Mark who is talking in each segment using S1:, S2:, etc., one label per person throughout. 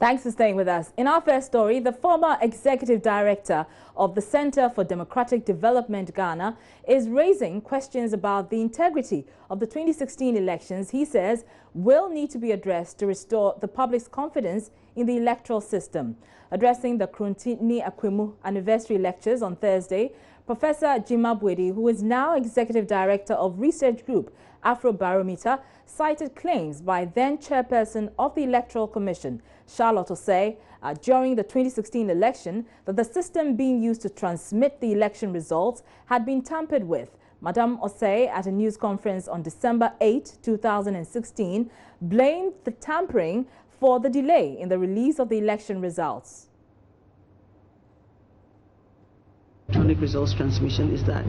S1: Thanks for staying with us. In our first story, the former executive director of the Center for Democratic Development, Ghana, is raising questions about the integrity of the 2016 elections he says will need to be addressed to restore the public's confidence in the electoral system. Addressing the Kruntini Akwemu anniversary lectures on Thursday, Professor Jima Bwedi, who is now executive director of research group Afrobarometer, cited claims by then chairperson of the Electoral Commission, Charlotte Osei, during the 2016 election that the system being used to transmit the election results had been tampered with. Madame Osei, at a news conference on December 8, 2016, blamed the tampering for the delay in the release of the election results.
S2: Electronic results transmission is that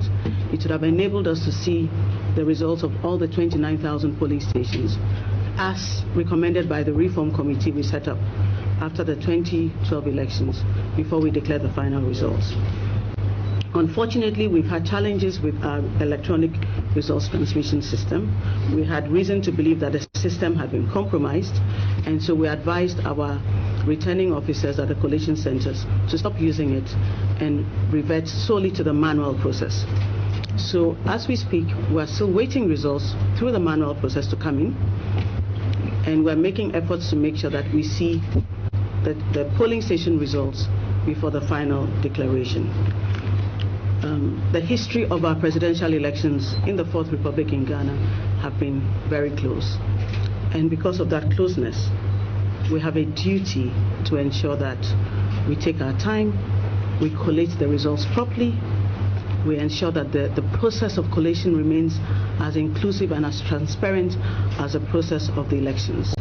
S2: it would have enabled us to see the results of all the 29,000 polling stations as recommended by the reform committee we set up after the 2012 elections before we declared the final results. Unfortunately, we've had challenges with our electronic results transmission system. We had reason to believe that the system had been compromised, and so we advised our returning officers at the collation centers to stop using it and revert solely to the manual process. So as we speak, we're still waiting results through the manual process to come in, and we're making efforts to make sure that we see the polling station results before the final declaration. The history of our presidential elections in the Fourth Republic in Ghana have been very close, and because of that closeness, we have a duty to ensure that we take our time, we collate the results properly, we ensure that the process of collation remains as inclusive and as transparent as the process of the elections.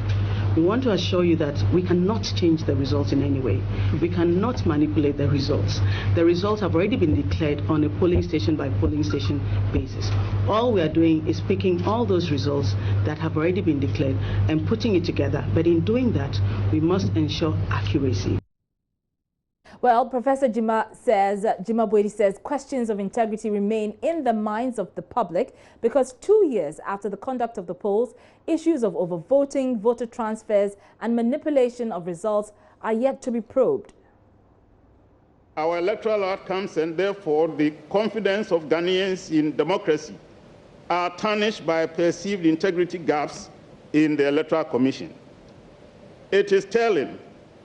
S2: We want to assure you that we cannot change the results in any way. We cannot manipulate the results. The results have already been declared on a polling station by polling station basis. All we are doing is picking all those results that have already been declared and putting it together. But in doing that, we must ensure accuracy.
S1: Well, Professor Jima Bwedi says questions of integrity remain in the minds of the public because 2 years after the conduct of the polls, issues of overvoting, voter transfers and manipulation of results are yet to be probed.
S3: Our electoral outcomes and therefore the confidence of Ghanaians in democracy are tarnished by perceived integrity gaps in the Electoral Commission. It is telling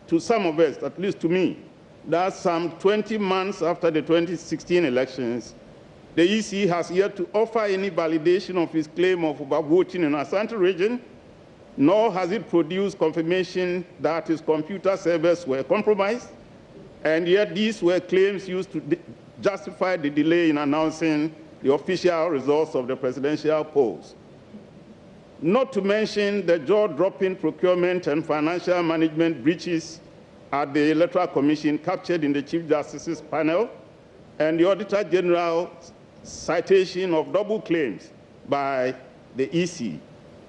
S3: to some of us, at least to me, that some 20 months after the 2016 elections, the EC has yet to offer any validation of its claim of overvoting in the Ashanti region, nor has it produced confirmation that its computer servers were compromised, and yet these were claims used to justify the delay in announcing the official results of the presidential polls. Not to mention the jaw-dropping procurement and financial management breaches at the Electoral Commission captured in the Chief Justice's panel, and the Auditor General's citation of double claims by the EC,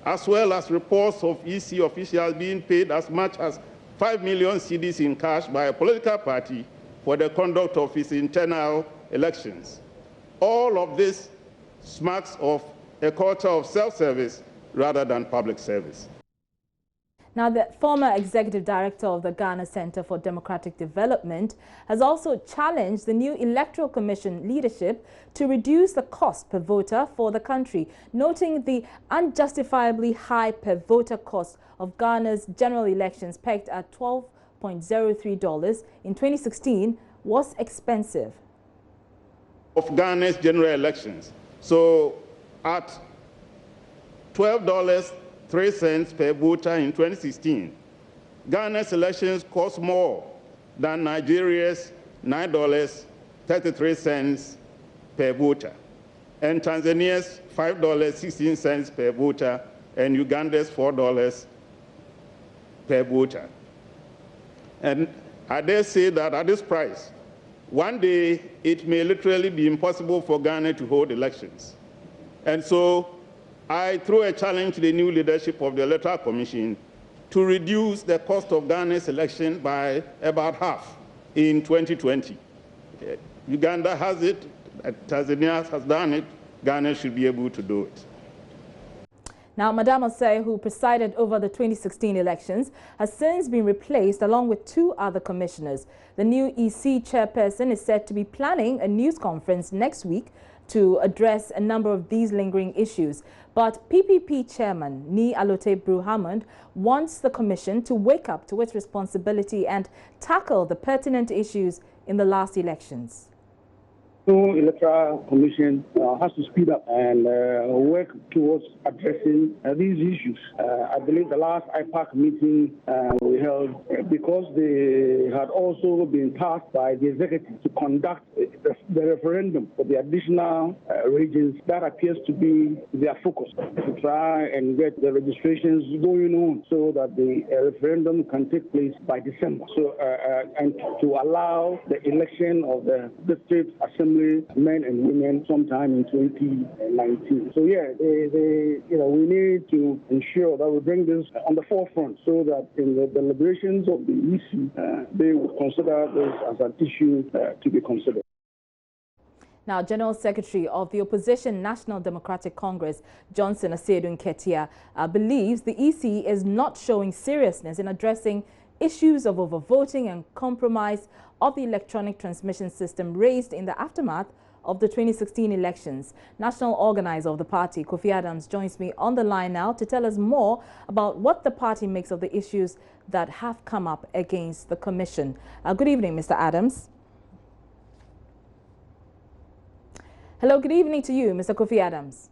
S3: as well as reports of EC officials being paid as much as 5 million cedis in cash by a political party for the conduct of its internal elections. All of this smacks of a culture of self-service rather than public service.
S1: Now, the former executive director of the Ghana Center for Democratic Development has also challenged the new Electoral Commission leadership to reduce the cost per voter for the country, noting the unjustifiably high per voter cost of Ghana's general elections pegged at $12.03 in 2016 was expensive.
S3: Of Ghana's general elections. So at $12.03 per voter in 2016. Ghana's elections cost more than Nigeria's $9.33 per voter, and Tanzania's $5.16 per voter, and Uganda's $4 per voter. And I dare say that at this price, one day it may literally be impossible for Ghana to hold elections. And so I throw a challenge to the new leadership of the Electoral Commission to reduce the cost of Ghana's election by about half in 2020. Uganda has it, Tanzania has done it, Ghana should be able to do it.
S1: Now, Madam Osei, who presided over the 2016 elections, has since been replaced along with 2 other commissioners. The new EC chairperson is said to be planning a news conference next week to address a number of these lingering issues. But PPP chairman Ni Alote Bruhammond wants the commission to wake up to its responsibility and tackle the pertinent issues in the last elections.
S4: The Electoral Commission has to speed up and work towards addressing these issues. I believe the last IPAC meeting we held, because they had also been tasked by the executive to conduct the referendum for the additional regions, that appears to be their focus, to try and get the registrations going on so that the referendum can take place by December. So, and to allow the election of the district assembly men and women sometime in 2019. So yeah, we need to ensure that we bring this on the forefront so that in the deliberations of the EC, they will consider this as an issue to be considered.
S1: Now, General Secretary of the Opposition National Democratic Congress, Johnson Asiedu Nketia, believes the EC is not showing seriousness in addressing issues of overvoting and compromise of the electronic transmission system raised in the aftermath of the 2016 elections. National organizer of the party, Kofi Adams, joins me on the line now to tell us more about what the party makes of the issues that have come up against the commission. Good evening, Mr. Adams. Hello, good evening to you, Mr. Kofi Adams.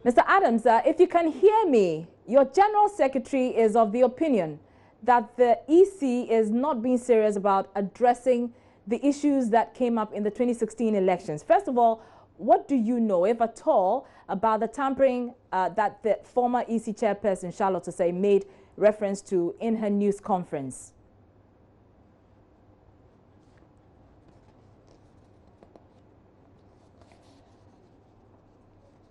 S1: Mr. Adams, if you can hear me, your General Secretary is of the opinion that the EC is not being serious about addressing the issues that came up in the 2016 elections. First of all, what do you know, if at all, about the tampering that the former EC chairperson, Charlotte Osei, made reference to in her news conference?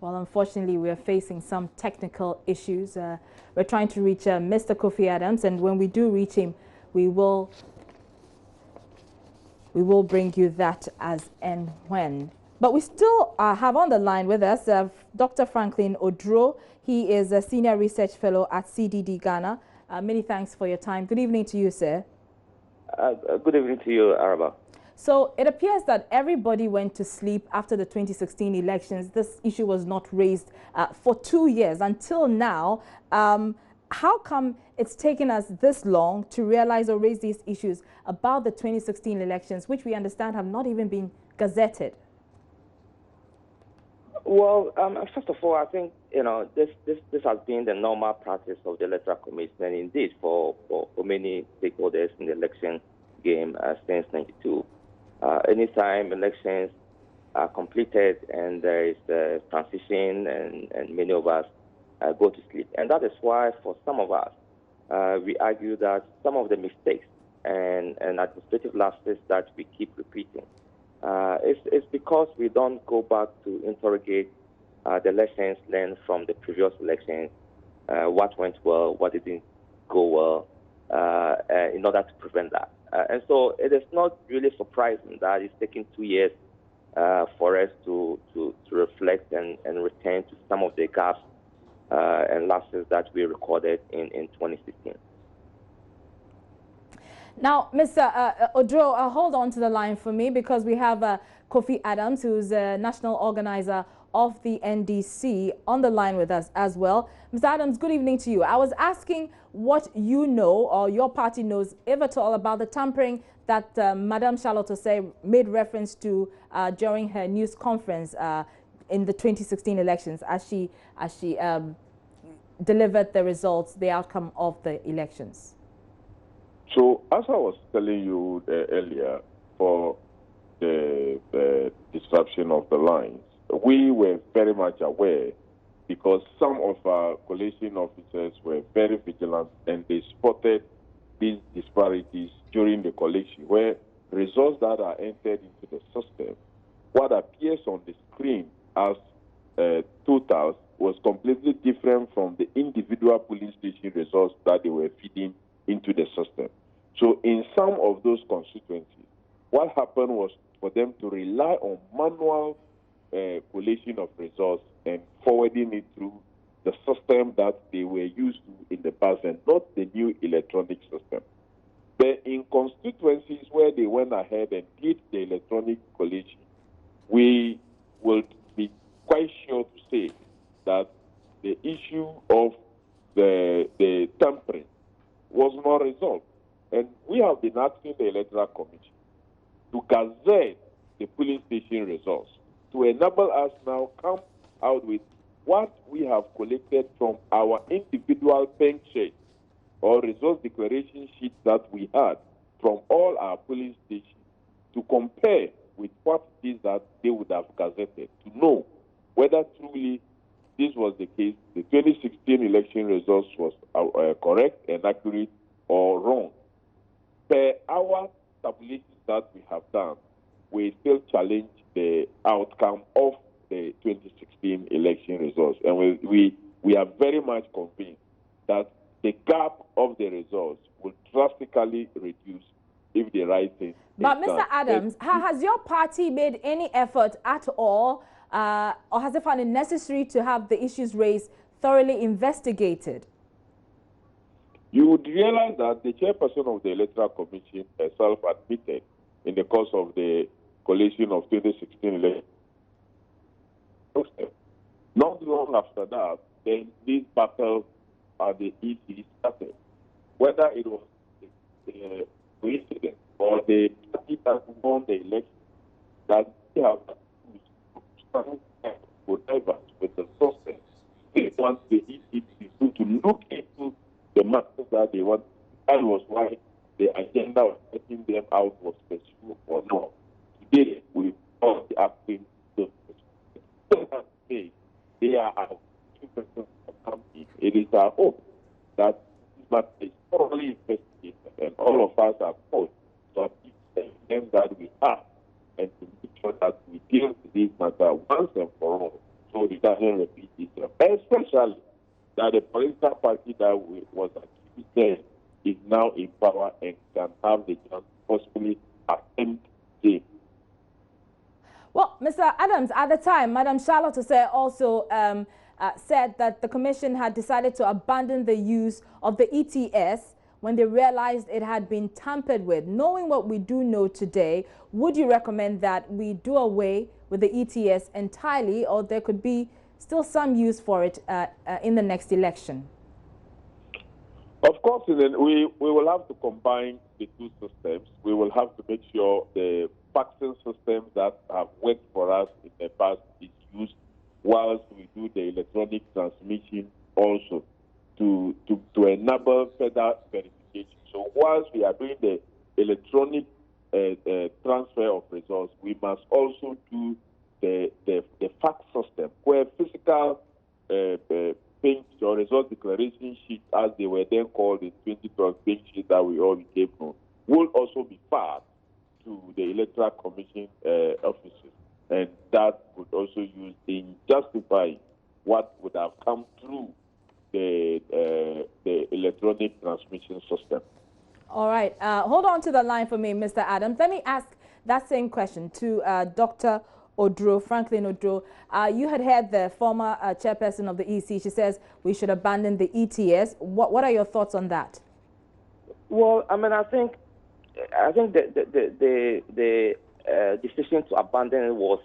S1: Well, unfortunately, we are facing some technical issues. We're trying to reach Mr. Kofi Adams, and when we do reach him, we will bring you that as and when. But we still have on the line with us Dr. Franklin Odro. He is a Senior Research Fellow at CDD Ghana. Many thanks for your time. Good evening to you, sir.
S5: Good evening to you, Araba.
S1: So it appears that everybody went to sleep after the 2016 elections. This issue was not raised for 2 years until now. How come it's taken us this long to realize or raise these issues about the 2016 elections, which we understand have not even been gazetted?
S5: Well, first of all, I think this has been the normal practice of the Electoral Commission, and indeed for many stakeholders in the election game since '92. Anytime elections are completed and there is a transition and many of us go to sleep. And that is why for some of us, we argue that some of the mistakes and administrative lapses that we keep repeating, it's because we don't go back to interrogate the lessons learned from the previous elections, what went well, what didn't go well, in order to prevent that. And so it is not really surprising that it's taking 2 years for us to reflect and return to some of the gaps and lapses that we recorded in 2016.
S1: Now, Mr. Odro, hold on to the line for me because we have Kofi Adams, who's a national organizer of the NDC, on the line with us as well. Mr. Adams, good evening to you. I was asking what you know or your party knows, if at all, about the tampering that Madam Charlotte Osei made reference to during her news conference in the 2016 elections as she delivered the results, the outcome of the elections.
S6: So, as I was telling you earlier, for the disruption of the lines, we were very much aware because some of our coalition officers were very vigilant and they spotted these disparities during the collection, where results that are entered into the system, what appears on the screen as totals was completely different from the individual polling station results that they were feeding into the system. So in some of those constituencies, what happened was for them to rely on manual collation of results and forwarding it through the system that they were used to in the past and not the new electronic system. But in constituencies where they went ahead and did the electronic collation, we will be quite sure to say that the issue of the tampering was not resolved. And we have been asking the Electoral Commission to gazette the polling station results to enable us now come out with what we have collected from our individual bank sheets or resource declaration sheets that we had from all our polling stations to compare with what it is that they would have gazetted to know whether truly this was the case, the 2016 election results was correct and accurate or wrong. Per our tabulations that we have done, we still challenge the outcome of the 2016 election results. And we are very much convinced that the gap of the results will drastically reduce if the right thing
S1: But
S6: is
S1: Mr.
S6: done.
S1: Adams, has your party made any effort at all, or has it found it necessary to have the issues raised thoroughly investigated?
S6: You would realize that the chairperson of the Electoral Commission herself admitted in the course of the collation of 2016 election. Not long after that, then this battle at the EC started. Whether it was the coincidence or the party that won the election, that they have whatever with the suspect, they want the EC to look into the matters that they want. That was why the agenda of getting them out was pursued or not. Today, we all the acting. They are out. It is our hope that this matter is thoroughly investigated and all of us are called to achieve the aim that we have and to make sure that we deal with this matter once and for all so it doesn't repeat itself. Especially that the political party that was accused then is now in power and can have the chance to possibly attempt the.
S1: Well, Mr. Adams, at the time, Madam Charlotte also said that the Commission had decided to abandon the use of the ETS when they realized it had been tampered with. Knowing what we do know today, would you recommend that we do away with the ETS entirely, or there could be still some use for it in the next election?
S6: Of course, we will have to combine the two systems. We will have to make sure the faxing system that have worked for us in the past is used whilst we do the electronic transmission also to enable further verification. So whilst we are doing the electronic transfer of results, we must also do the fax system where physical pink or result declaration sheets, as they were then called in 2012 pink sheets that we all became known, will also be faxed to the Electoral Commission offices, and that would also use in justifying what would have come through the electronic transmission system.
S1: All right. Hold on to the line for me, Mr. Adams. Let me ask that same question to Dr. Odro, Franklin Odro. You had heard the former chairperson of the EC. She says we should abandon the ETS. What are your thoughts on that?
S5: Well, I mean, I think the decision to abandon it was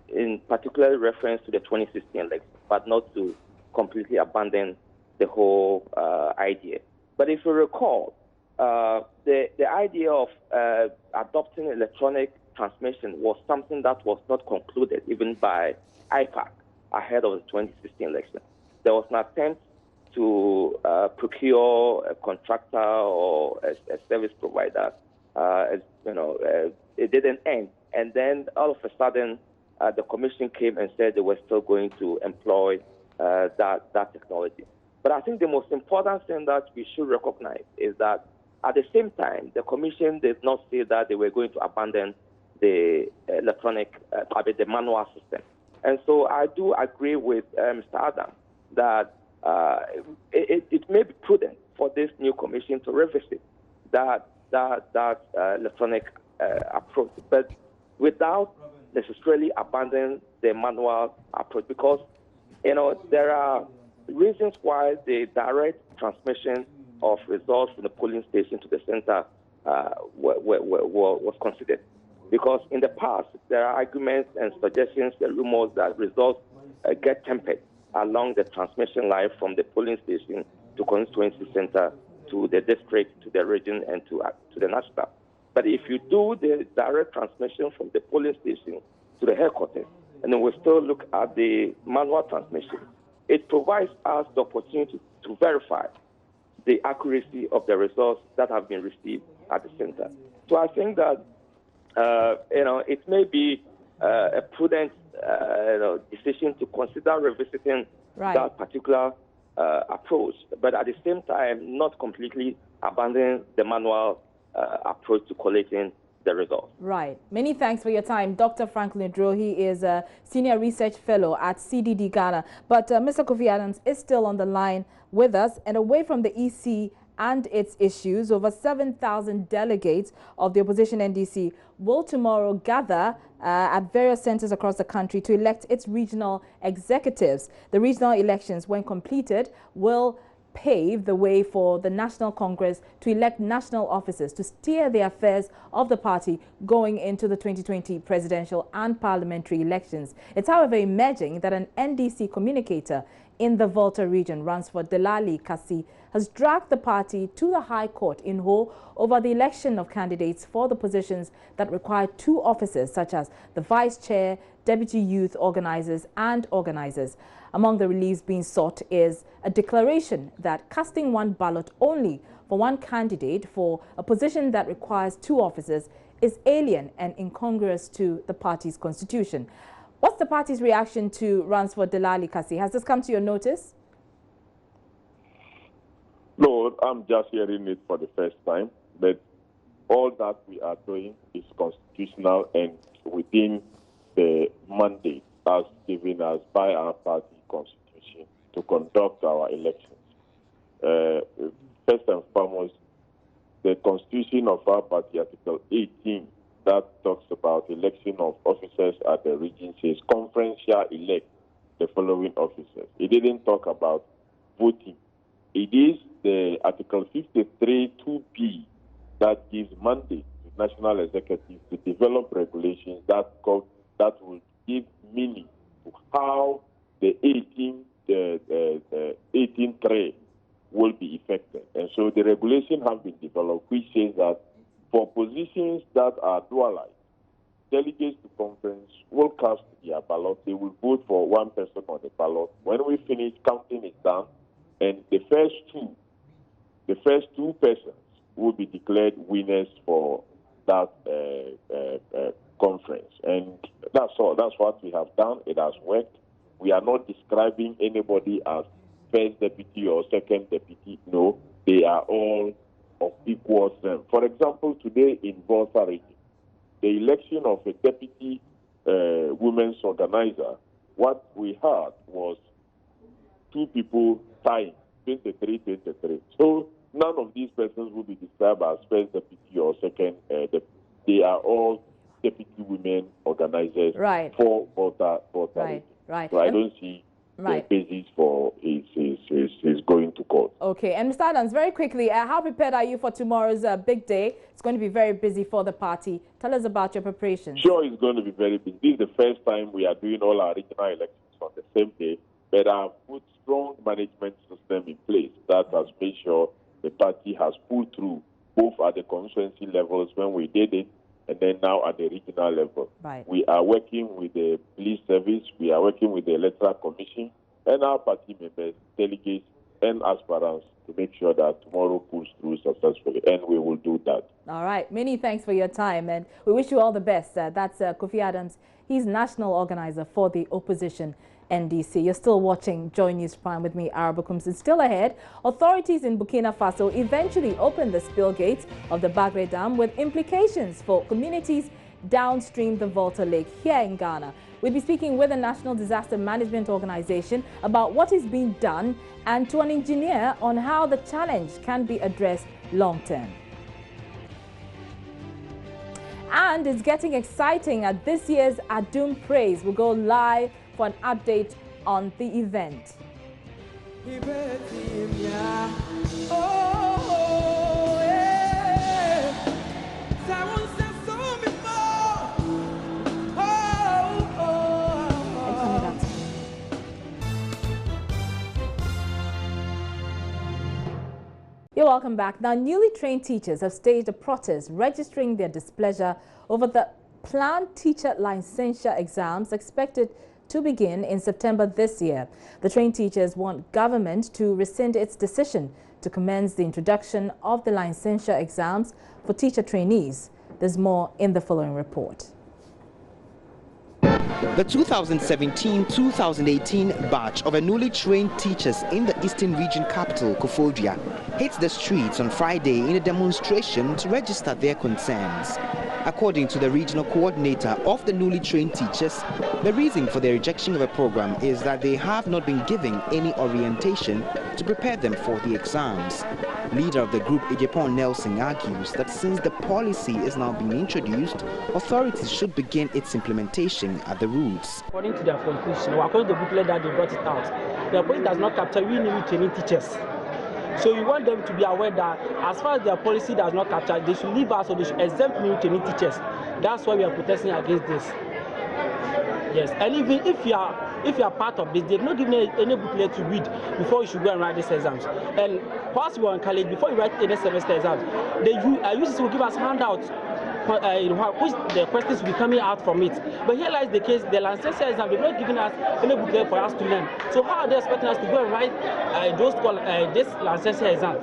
S5: in particular reference to the 2016 election, but not to completely abandon the whole idea. But if you recall, the idea of adopting electronic transmission was something that was not concluded even by IPAC ahead of the 2016 election. There was an attempt to procure a contractor or a service provider. It didn't end. And then all of a sudden, the commission came and said they were still going to employ that technology. But I think the most important thing that we should recognize is that at the same time, the commission did not say that they were going to abandon the electronic, the manual system. And so I do agree with Mr. Adam that it may be prudent for this new commission to revisit that electronic approach. But without necessarily abandoning the manual approach, because there are reasons why the direct transmission of results from the polling station to the center was considered. Because in the past, there are arguments and suggestions and rumors that results get tempered along the transmission line from the polling station to constituency center, to the district, to the region, and to the national. But if you do the direct transmission from the polling station to the headquarters, and then we still look at the manual transmission, it provides us the opportunity to verify the accuracy of the results that have been received at the center. So I think that it may be a prudent decision to consider revisiting that particular approach, but at the same time, not completely abandoning the manual approach to collating the results.
S1: Right. Many thanks for your time, Dr. Franklin Dro. He is a Senior Research Fellow at CDD Ghana. But Mr. Kofi Adams is still on the line with us, and away from the EC and its issues, over 7,000 delegates of the opposition NDC will tomorrow gather at various centers across the country to elect its regional executives. The regional elections, when completed, will pave the way for the National Congress to elect national officers to steer the affairs of the party going into the 2020 presidential and parliamentary elections. It's, however, emerging that an NDC communicator in the Volta region, Ransford Delali Kasi, has dragged the party to the High Court in Ho over the election of candidates for the positions that require 2 officers, such as the vice chair, deputy youth organizers and organizers. Among the reliefs being sought is a declaration that casting 1 ballot only for 1 candidate for a position that requires 2 officers is alien and incongruous to the party's constitution. What's the party's reaction to Ransford Delali Kasi? Has this come to your notice?
S6: No, I'm just hearing it for the first time, but all that we are doing is constitutional and within the mandate as given us by our party constitution to conduct our elections. First and foremost, the constitution of our party, Article 18, that talks about election of officers at the region, says conference shall elect the following officers. It didn't talk about voting. It is the Article 53 2B that gives mandate to national executives to develop regulations that will meaning to how the 18 trade will be effected. And so the regulation has been developed, which says that for positions that are dualized, delegates to conference will cast their ballot. They will vote for 1 person on the ballot. When we finish, counting is done, and the first two persons will be declared winners for that conference. And that's all. That's what we have done. It has worked. We are not describing anybody as first deputy or second deputy. No, they are all of equal strength. For example, today in Volta region, the election of a deputy women's organizer, what we had was 2 people tying, 23-23. So none of these persons will be described as first deputy or second deputy. They are all deputy women organizers for Volta region.
S1: Right.
S6: So I don't see the basis for his going to court. Okay,
S1: and Mr. Adams, very quickly, how prepared are you for tomorrow's big day? It's going to be very busy for the party. Tell us about your preparations.
S6: Sure, it's going to be very busy. This is the first time we are doing all our regional elections on the same day, but I've put strong management system in place that has made sure the party has pulled through both at the constituency levels when we did it, and then now at the regional level. We are working with the police service, we are working with the Electoral Commission, and our party members, delegates, and aspirants to make sure that tomorrow pulls through successfully, and we will do that.
S1: All right. Many thanks for your time, and we wish you all the best. That's Kofi Adams. He's national organizer for the opposition NDC. You're still watching Joy News Prime with me, Arabukums. It's still ahead. Authorities in Burkina Faso eventually opened the spill gates of the Bagre Dam with implications for communities downstream the Volta Lake here in Ghana. We'll be speaking with the National Disaster Management Organization about what is being done and to an engineer on how the challenge can be addressed long term. And it's getting exciting at this year's Adum Praise. We'll go live for an update on the event. You're welcome back. Now, newly trained teachers have staged a protest registering their displeasure over the planned teacher licensure exams expected to begin in September this year. The trained teachers want government to rescind its decision to commence the introduction of the licensure exams for teacher trainees. There's more in the following report.
S7: The 2017-2018 batch of newly trained teachers in the Eastern Region capital, Cathedral, hit the streets on Friday in a demonstration to register their concerns. According to the regional coordinator of the newly trained teachers, the reason for their rejection of a program is that they have not been given any orientation to prepare them for the exams. Leader of the group, Ejepon Nelson, argues that since the policy is now being introduced, authorities should begin its implementation at the roots.
S8: According to their conclusion, or according to the booklet that they brought it out, the policy does not capture really new training teachers. So we want them to be aware that as far as their policy does not capture, they should leave us or they should exempt new training teachers. That's why we are protesting against this. Yes, and even if you are part of this, they've not given any booklet to read before you should go and write these exams. And whilst we are in college, before you write any semester exams, the UCC will give us handouts which the questions will be coming out from it. But here lies the case, the licensure exam, they've not given us any booklet for us to learn. So how are they expecting us to go and write this licensure exam?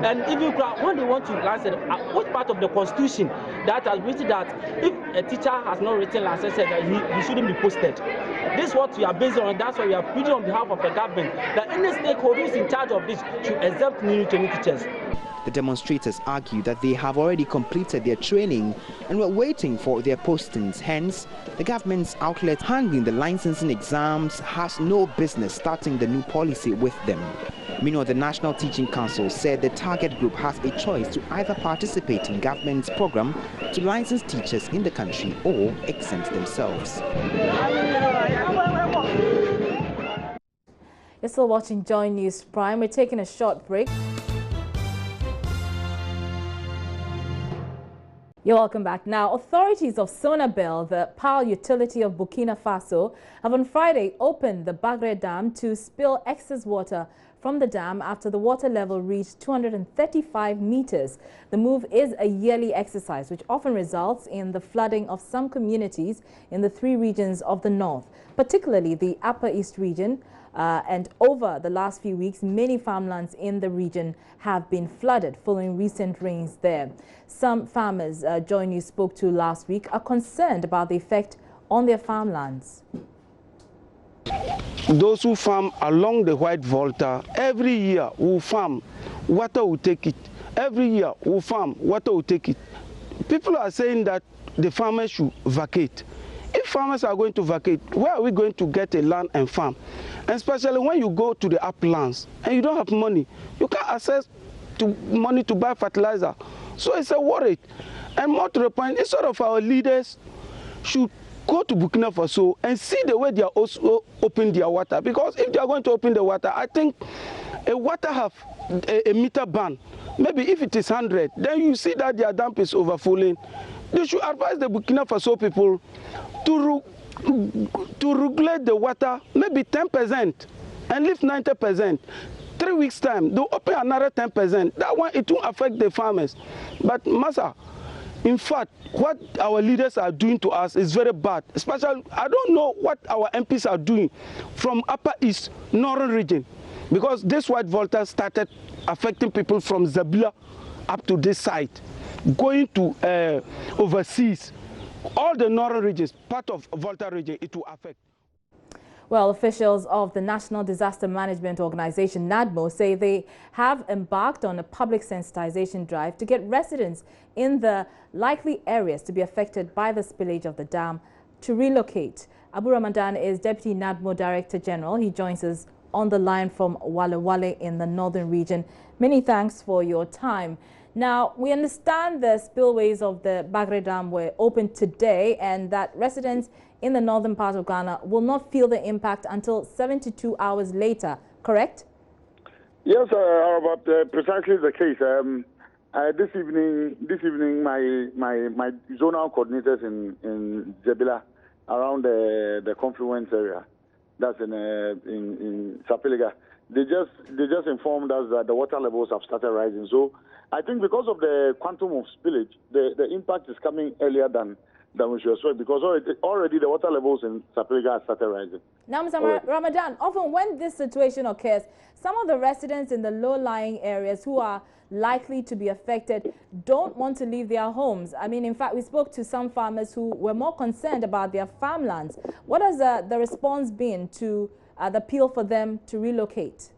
S8: And even when they want to license, what part of the constitution that has written that if a teacher has not written licensure exam, he shouldn't be posted? This is what we are based on, and that's why we are pleading on behalf of the government that any stakeholder who is in charge of this should exempt new training teachers.
S7: The demonstrators argue that they have already completed their training and were waiting for their postings. Hence, the government's outlet handling the licensing exams has no business starting the new policy with them. Meanwhile, the National Teaching Council said the target group has a choice to either participate in government's program to license teachers in the country or exempt themselves.
S1: You're still watching Joy News Prime. We're taking a short break. You're welcome back. Now, authorities of Sonabel, the power utility of Burkina Faso, have on Friday opened the Bagre Dam to spill excess water from the dam after the water level reached 235 meters. The move is a yearly exercise which often results in the flooding of some communities in the 3 regions of the north, particularly the Upper East region. And over the last few weeks, many farmlands in the region have been flooded following recent rains there. Some farmers Joy News spoke to last week are concerned about the effect on their farmlands.
S4: Those who farm along the White Volta, every year will farm, water will take it. Every year will farm, water will take it. People are saying that the farmers should vacate. If farmers are going to vacate, where are we going to get a land and farm? And especially when you go to the uplands and you don't have money, you can't access to money to buy fertilizer. So it's a worry. And more to the point, instead of our leaders should go to Burkina Faso and see the way they are also opening their water. Because if they are going to open the water, I think a water have a meter ban. Maybe if it is 100, then you see that their dam is overflowing. They should advise the Burkina Faso people to regulate the water, maybe 10% and leave 90%. 3 weeks time, they'll open another 10%. That one, it won't affect the farmers. But Massa, in fact, what our leaders are doing to us is very bad. Especially, I don't know what our MPs are doing from Upper East, Northern region. Because this White Volta started affecting people from Zabila up to this site, going to overseas. All the northern regions, part of Volta region, it will affect.
S1: Well, officials of the National Disaster Management Organization, NADMO, say they have embarked on a public sensitization drive to get residents in the likely areas to be affected by the spillage of the dam to relocate. Abu Ramadan is Deputy NADMO Director General. He joins us on the line from Wale Wale in the northern region. Many thanks for your time. Now, we understand the spillways of the Bagre Dam were opened today and that residents in the northern part of Ghana will not feel the impact until 72 hours later, correct?
S9: Yes, about precisely the case. This evening, my zonal coordinators in Zebila, around the confluence area, that's in Sapiliga, they just informed us that the water levels have started rising. So I think because of the quantum of spillage, the impact is coming earlier than we should expect, because already the water levels in Sapiliga have started rising.
S1: Now, Mr. Ramadan, often when this situation occurs, some of the residents in the low-lying areas who are likely to be affected don't want to leave their homes. I mean, in fact, we spoke to some farmers who were more concerned about their farmlands. What has the response been to the appeal for them to relocate?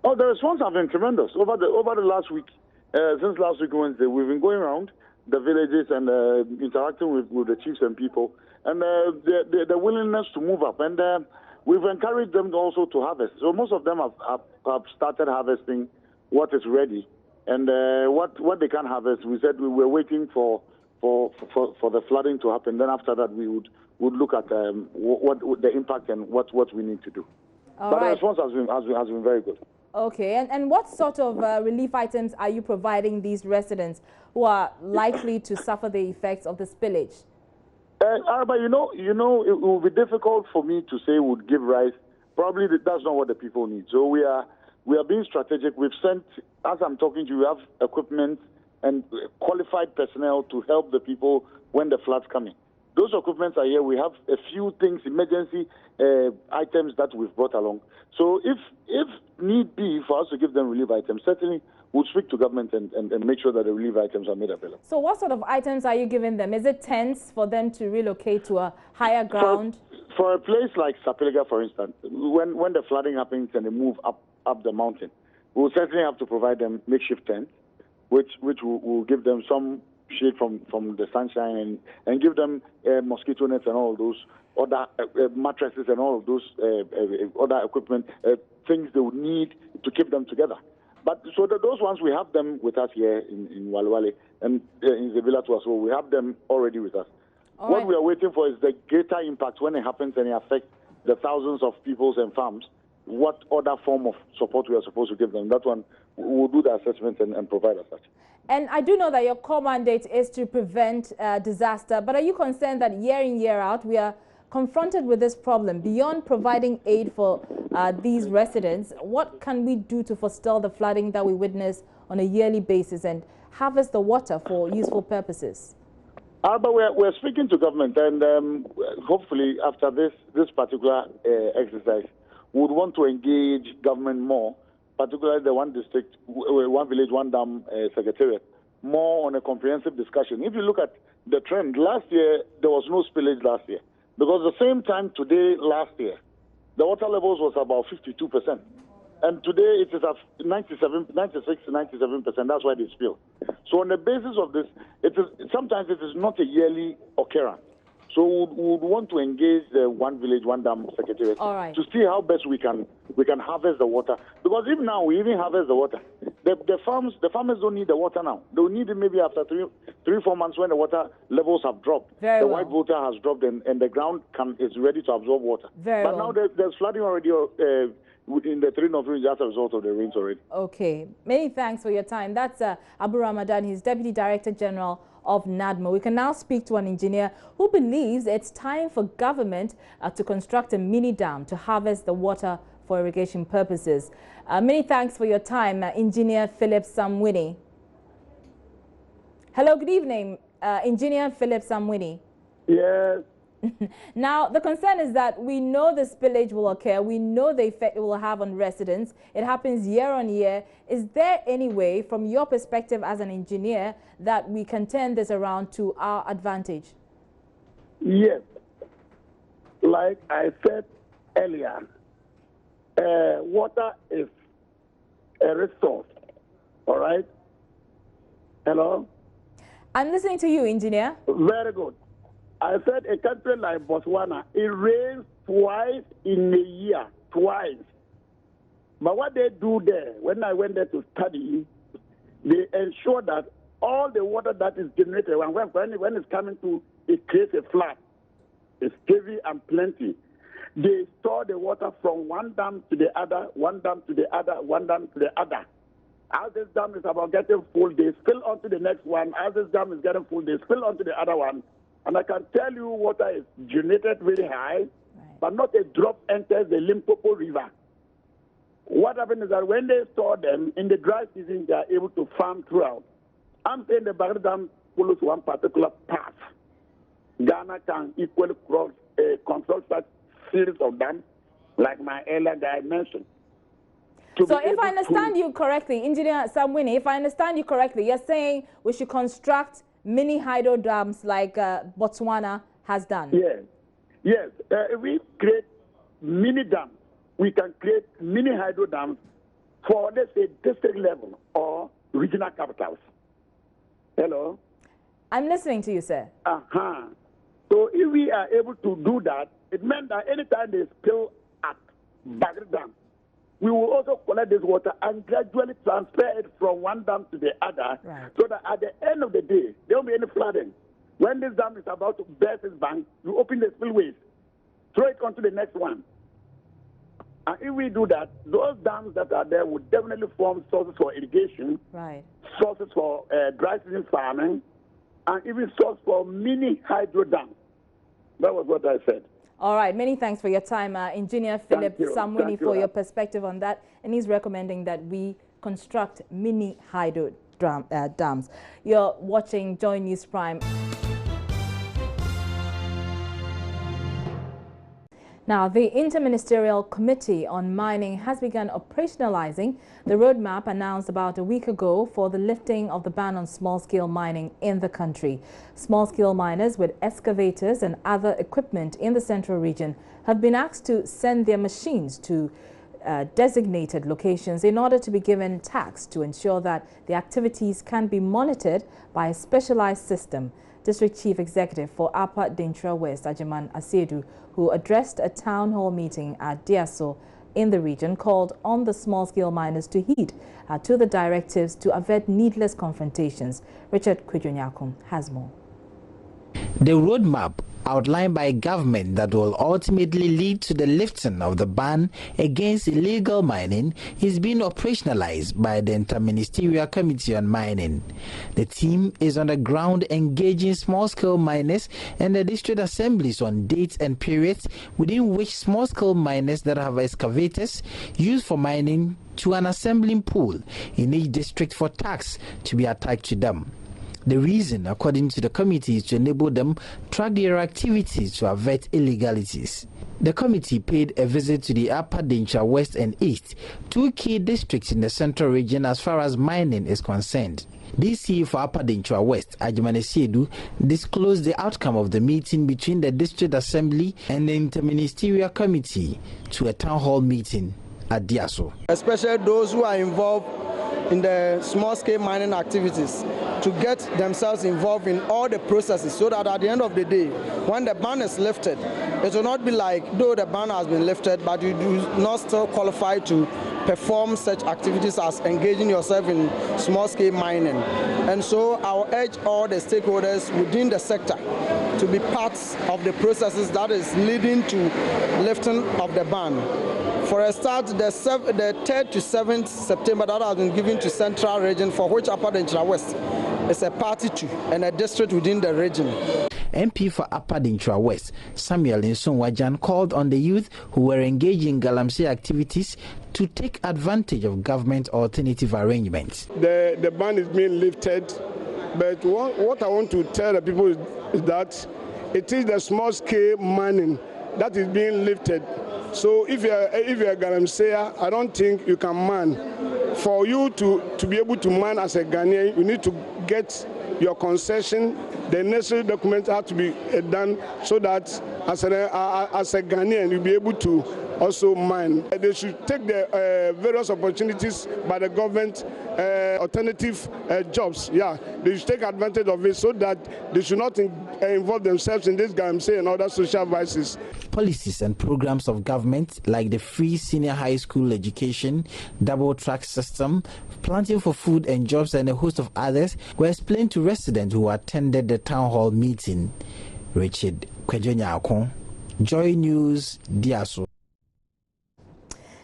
S9: Oh, the response has been tremendous. Over the last week, since last week Wednesday, we've been going around the villages and interacting with the chiefs and people, and the willingness to move up. And we've encouraged them also to harvest. So most of them have started harvesting what is ready. And what they can harvest, we said we were waiting for the flooding to happen. Then after that, we would look at what the impact and what we need to do. But the response has been very good.
S1: Okay, and what sort of relief items are you providing these residents who are likely to suffer the effects of the spillage?
S9: Araba, you know, it will be difficult for me to say would give rice. Probably that's not what the people need. So we are being strategic. We've sent, as I'm talking to you, we have equipment and qualified personnel to help the people when the flood's coming. Those equipments are here. We have a few things, emergency items that we've brought along. So if need be for us to give them relief items, certainly we'll speak to government and make sure that the relief items are made available.
S1: So what sort of items are you giving them? Is it tents for them to relocate to a higher ground?
S9: For a place like Sapiliga, for instance, when the flooding happens and they move up the mountain, we'll certainly have to provide them makeshift tents, which will give them some shade from the sunshine and give them mosquito nets and all of those other mattresses and all of those other equipment, things they would need to keep them together. But so those ones, we have them with us here in Walwale and in the village as well. We have them already with us. What we are waiting for is the greater impact when it happens and it affects the thousands of peoples and farms. What other form of support we are supposed to give them? That one, we'll do the assessment and provide as such.
S1: And I do know that your core mandate is to prevent disaster, but are you concerned that year in, year out, we are confronted with this problem? Beyond providing aid for these residents, what can we do to forestall the flooding that we witness on a yearly basis and harvest the water for useful purposes?
S9: But we're speaking to government, and hopefully after this particular exercise, we would want to engage government more, particularly the one district, one village, one dam secretariat, more on a comprehensive discussion. If you look at the trend, last year, there was no spillage last year. Because the same time today, last year, the water levels was about 52%. And today it is at 96 to 97%. That's why they spill. So on the basis of this, sometimes it is not a yearly occurrence. So we would want to engage the one village, one dam secretariat to see how best we can harvest the water. Because if now we even harvest the water, the farmers don't need the water now. They'll need it maybe after 3-4 months when the water levels have dropped. The white water has dropped and the ground is ready to absorb water. But now there's flooding already in the 3 North region as a result of the rains already.
S1: Okay. Many thanks for your time. That's Abu Ramadan. He's Deputy Director General of NADMO. We can now speak to an engineer who believes it's time for government to construct a mini dam to harvest the water for irrigation purposes. Many thanks for your time, Engineer Philip Samwini. Hello, good evening, Engineer Philip Samwini.
S4: Yes.
S1: Now, the concern is that we know the spillage will occur. We know the effect it will have on residents. It happens year on year. Is there any way, from your perspective as an engineer, that we can turn this around to our advantage?
S4: Yes. Like I said earlier, water is a resource. All right? Hello?
S1: I'm listening to you, engineer.
S4: Very good. I said a country like Botswana, it rains twice in a year, twice. But what they do there, when I went there to study,
S9: they ensure that all the water that is generated, when it's coming to, it creates a flood. It's heavy and plenty. They store the water from one dam to the other, one dam to the other, one dam to the other. As this dam is about getting full, they spill onto the next one. As this dam is getting full, they spill onto the other one. And I can tell you water is generated very high, but not a drop enters the Limpopo River. What happens is that when they store them, in the dry season, they are able to farm throughout. I'm saying the Barre Dam follows one particular path. Ghana can equally control such series of dams, like my earlier guy mentioned.
S1: So if I understand you correctly, Engineer Samwini, if I understand you correctly, you're saying we should construct mini hydro dams like Botswana has done?
S9: Yes. Yes. If we create mini dams, we can create mini hydro dams for, let's say, district level or regional capitals. Hello?
S1: I'm listening to you, sir.
S9: So if we are able to do that, it meant that anytime they spill at Barre Dam, we will also collect this water and gradually transfer it from one dam to the other, so that at the end of the day, there won't be any flooding. When this dam is about to burst its bank, you open the spillways, throw it onto the next one. And if we do that, those dams that are there would definitely form sources for irrigation, sources for dry season farming, and even source for mini hydro dams. That was what I said.
S1: All right, many thanks for your time, Engineer Philip Samwini, for your perspective on that. And he's recommending that we construct mini hydro dams. You're watching Joy News Prime. Now, the Interministerial Committee on Mining has begun operationalizing the roadmap announced about a week ago for the lifting of the ban on small-scale mining in the country. Small-scale miners with excavators and other equipment in the central region have been asked to send their machines to designated locations in order to be given tax to ensure that the activities can be monitored by a specialized system. District Chief Executive for Upper Dintra West, Ajiman Asiedu, who addressed a town hall meeting at Diaso in the region, called on the small-scale miners to heed to the directives to avert needless confrontations. Richard Kwijunyakum has more.
S10: The roadmap outlined by government that will ultimately lead to the lifting of the ban against illegal mining is being operationalized by the Interministerial Committee on Mining. The team is on the ground engaging small-scale miners and the district assemblies on dates and periods within which small-scale miners that have excavators used for mining to an assembling pool in each district for tax to be attached to them. The reason, according to the committee, is to enable them track their activities to avert illegalities. The committee paid a visit to the Upper Dintra West and East, two key districts in the central region as far as mining is concerned. DC for Upper Dintra West, Ajiman Asiedu, disclosed the outcome of the meeting between the District Assembly and the Interministerial Committee to a town hall meeting at Diaso.
S11: Especially those who are involved in the small-scale mining activities, to get themselves involved in all the processes so that at the end of the day, when the ban is lifted, it will not be like, though the ban has been lifted, but you do not still qualify to perform such activities as engaging yourself in small-scale mining. And so I will urge all the stakeholders within the sector to be parts of the processes that is leading to lifting of the ban. For a start, the 3rd to 7th September that has been given to Central Region, for which Upper Dintra West is a party to and a district within the region.
S10: MP for Upper Dintra West, Samuel Nsonwajan, called on the youth who were engaged in galamsey activities to take advantage of government alternative arrangements.
S12: The ban is being lifted, but what I want to tell the people is that it is the small-scale mining that is being lifted. So if you're a galamseyer, I don't think you can mine. For you to be able to mine as a Ghanaian, you need to get your concession. The necessary documents have to be done so that as a Ghanaian, you'll be able to also mine. They should take the various opportunities by the government alternative jobs. Yeah, they should take advantage of it so that they should not involve themselves in this gamse and other social vices.
S10: Policies and programs of government like the free senior high school education, double track system, planting for food and jobs, and a host of others were explained to residents who attended the town hall meeting. Richard Kwejonya, Joy News, Diaso.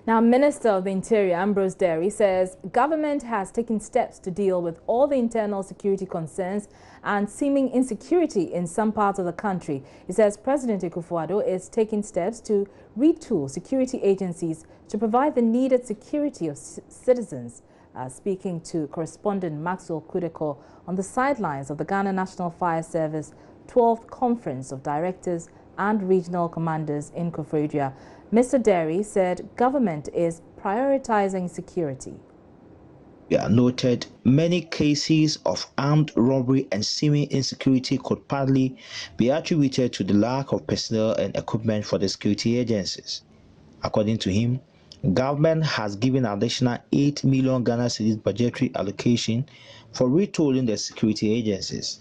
S1: Now, Minister of the Interior Ambrose Derry says government has taken steps to deal with all the internal security concerns and seeming insecurity in some parts of the country. He says President Akufo-Addo is taking steps to retool security agencies to provide the needed security of citizens. Speaking to correspondent Maxwell Kudeko on the sidelines of the Ghana National Fire Service 12th Conference of Directors and Regional Commanders in Cathedral, Mr. Derry said government is prioritizing security.
S13: Noted many cases of armed robbery and seeming insecurity could partly be attributed to the lack of personnel and equipment for the security agencies. According to him, government has given additional 8 million Ghana cedis budgetary allocation for retooling the security agencies.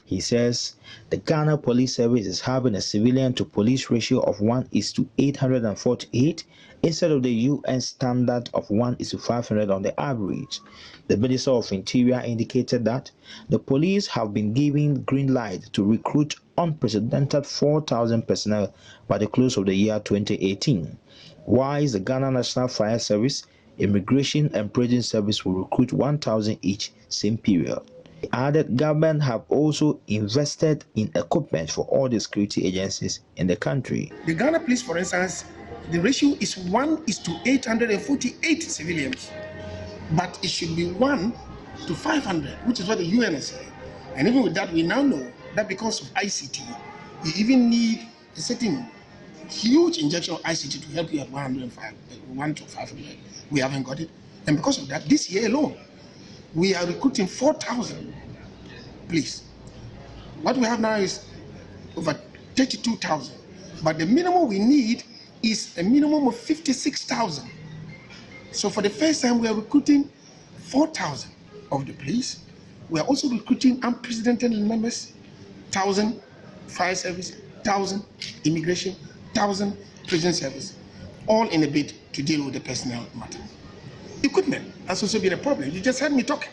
S13: He says the Ghana Police Service is having a civilian to police ratio of 1:848 instead of the UN standard of 1:500 on the average. The Minister of Interior indicated that the police have been given green light to recruit unprecedented 4,000 personnel by the close of the year 2018, while the Ghana National Fire Service, Immigration and Prison Service will recruit 1,000 each same period. He added government have also invested in equipment for all the security agencies in the country.
S14: The Ghana Police, for instance, the ratio is 1:848 civilians, but it should be 1:500, which is what the UN is saying. And even with that, we now know that because of ICT, you even need a certain huge injection of ICT to help you at 1:500. We haven't got it. And because of that, this year alone, we are recruiting 4,000 police. What we have now is over 32,000. But the minimum we need is a minimum of 56,000. So for the first time, we are recruiting 4,000 of the police. We are also recruiting unprecedented numbers, 1,000 fire service, 1,000 immigration, 1,000 prison service, all in a bid to deal with the personnel matter. Equipment has also been a problem. You just heard me talk.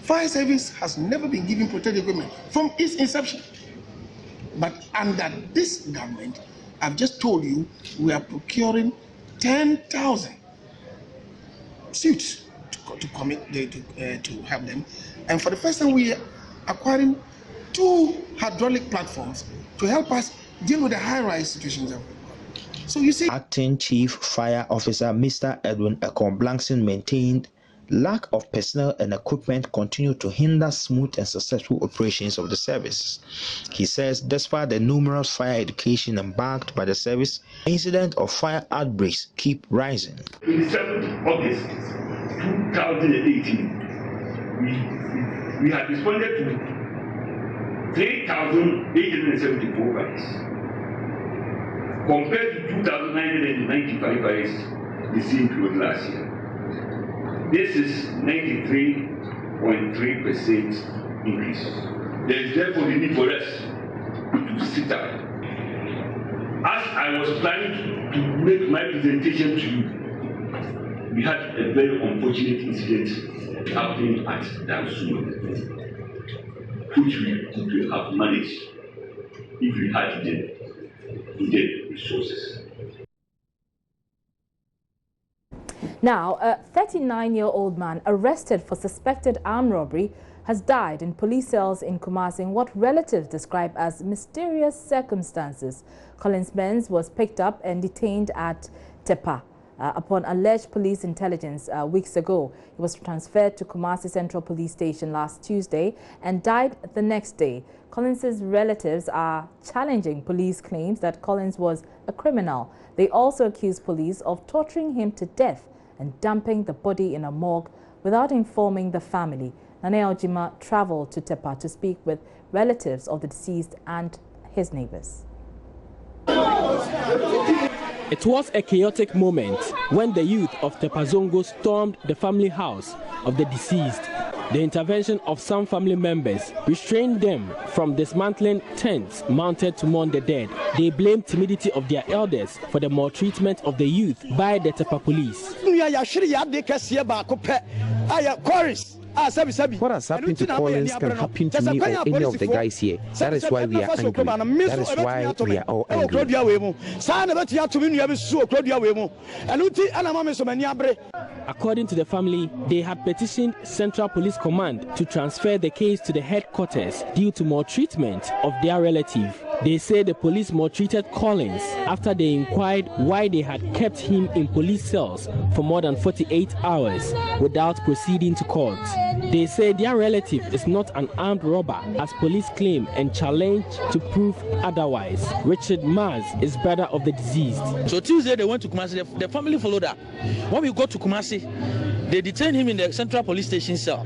S14: Fire service has never been given protective equipment from its inception. But under this government, I've just told you, we are procuring 10,000 suits to help them. And for the first time, we are acquiring 2 hydraulic platforms to help us deal with the high-rise situations. So you see,
S13: Acting Chief Fire Officer Mr. Edwin Ekon-Blankson maintained lack of personnel and equipment continue to hinder smooth and successful operations of the service. He says despite the numerous fire education embarked by the service, incidents of fire outbreaks keep rising.
S15: 27th August 2018, we had responded to 3,874 fires, compared to 2,995 fires the same period last year. This is 93.3% increase. There is therefore the need for us to sit up. As I was planning to make my presentation to you, we had a very unfortunate incident happening at Dansu, which we could have managed if we had the needed resources.
S1: Now, a 39-year-old man arrested for suspected armed robbery has died in police cells in Kumasi in what relatives describe as mysterious circumstances. Collins Benz was picked up and detained at Tepa upon alleged police intelligence weeks ago. He was transferred to Kumasi Central Police Station last Tuesday and died the next day. Collins's relatives are challenging police claims that Collins was a criminal. They also accuse police of torturing him to death and dumping the body in a morgue without informing the family. Nane Ojima traveled to Tepa to speak with relatives of the deceased and his neighbors.
S8: It was a chaotic moment when the youth of Tepazongo stormed the family house of the deceased. The intervention of some family members restrained them from dismantling tents mounted to mourn the dead. They blamed timidity of their elders for the maltreatment of the youth by the Tepa police.
S16: What has happened to Collins can happen to me or any of the guys here. That is why we are angry. That is why we are all angry.
S8: According to the family, they had petitioned Central Police Command to transfer the case to the headquarters due to maltreatment of their relative. They say the police maltreated Collins after they inquired why they had kept him in police cells for more than 48 hours without proceeding to court. They say their relative is not an armed robber, as police claim, and challenge to prove otherwise. Richard Maz is brother of the deceased.
S17: So Tuesday they went to Kumasi. The family followed up. When we got to Kumasi, they detained him in the Central Police Station cell.